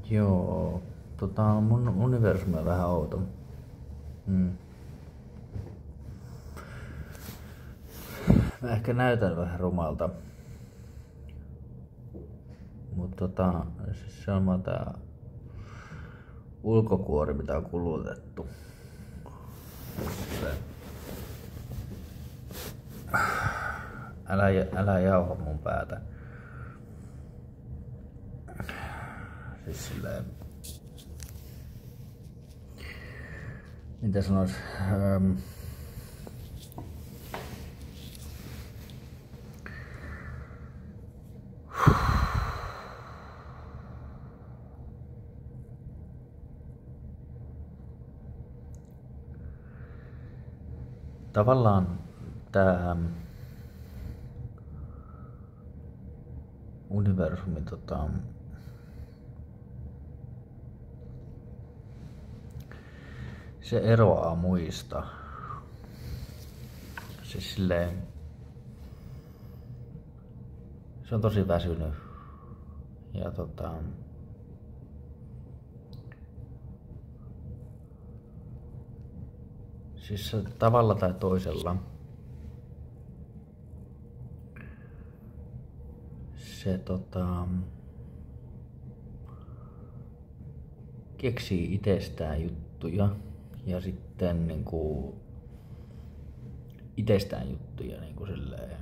Joo, mun universumi on vähän outo. Mä ehkä näytän vähän rumalta. Mutta siis se on vaan tää ulkokuori, mitä on kulutettu. Älä jauha mun päätä. Siis silleen... Mitä sanois? Tavallaan tää universumi se eroaa muista. Siis silleen se on tosi väsynyt ja siis se tavalla tai toisella se keksii itsestään juttuja ja sitten niinku itsestään juttuja niinku silleen.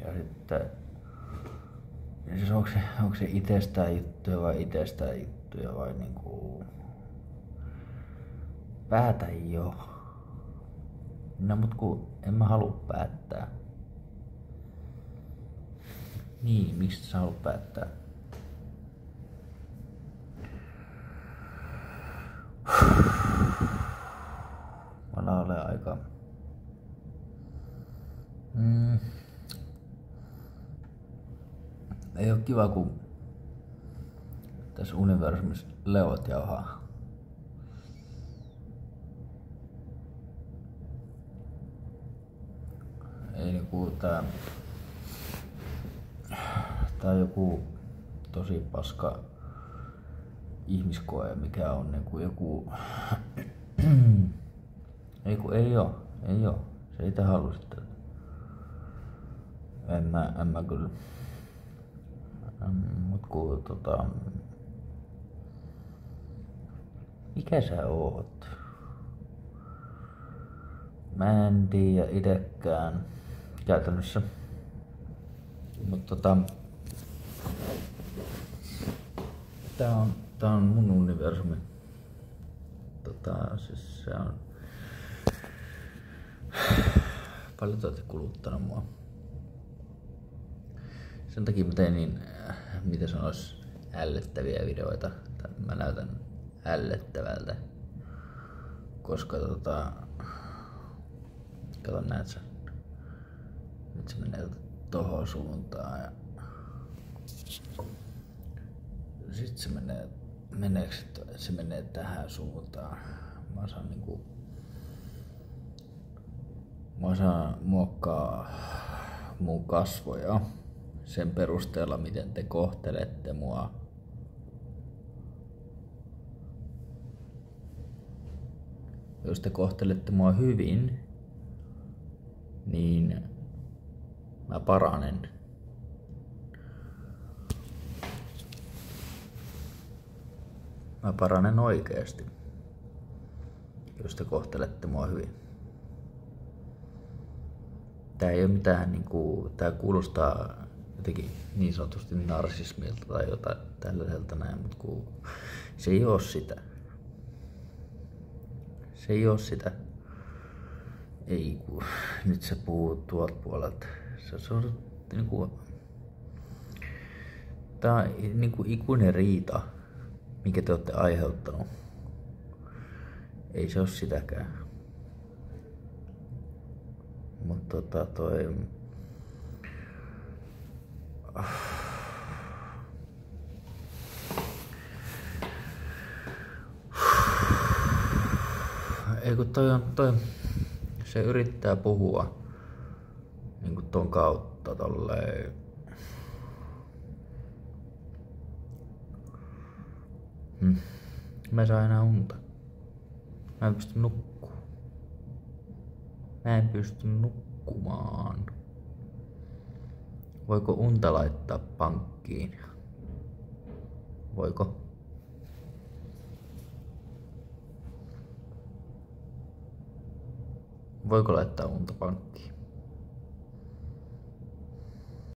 Ja sitten ja siis onko se itsestään juttuja vai niinku päätä jo. No mut kun en mä halua päättää. Niin, mistä sä haluat päättää? Mä laulen aika... Ei oo kiva kun tässä universumissa leuat jauhaa. Ei niinku tää on joku tosi paska ihmiskoe, mikä on niinku joku... ei oo. Se ei halua sitä. En mä kyllä. Mut kun mikä sä oot? Mä en tiedä itekään käytännössä. Mut tää on mun universumi. Siis se on paljon te ootte kuluttanut mua. Sen takia mä tein niin, mitä sanois, ällöttäviä videoita. Mä näytän ällöttävältä. Koska kato näet sä. Nyt se menee tohon suuntaan ja sit se menee tähän suuntaan. Mä osaan muokkaa mun kasvoja sen perusteella, miten te kohtelette mua. Jos te kohtelette mua hyvin, niin mä paranen. Mä paranen oikeesti, jos te kohtelette mua hyvin. Tää ei oo mitään niinku, tää kuulostaa jotenkin niin sanotusti narsismilta tai jotain tällaiselta näin, mut se ei oo sitä. Se ei oo sitä. Ei ku, nyt se puhuu tuolta puolelta. Se on niinku, tää on niinku ikuinen riita, minkä te ootte aiheuttanut. Ei se oo sitäkään. Mutta ei kun toi se yrittää puhua niinku ton kautta tolleen Miksi mä saan enää unta? Mä en pysty nukkumaan. Mä en pysty nukkumaan. Voiko unta laittaa pankkiin? Voiko? Voiko laittaa unta pankkiin?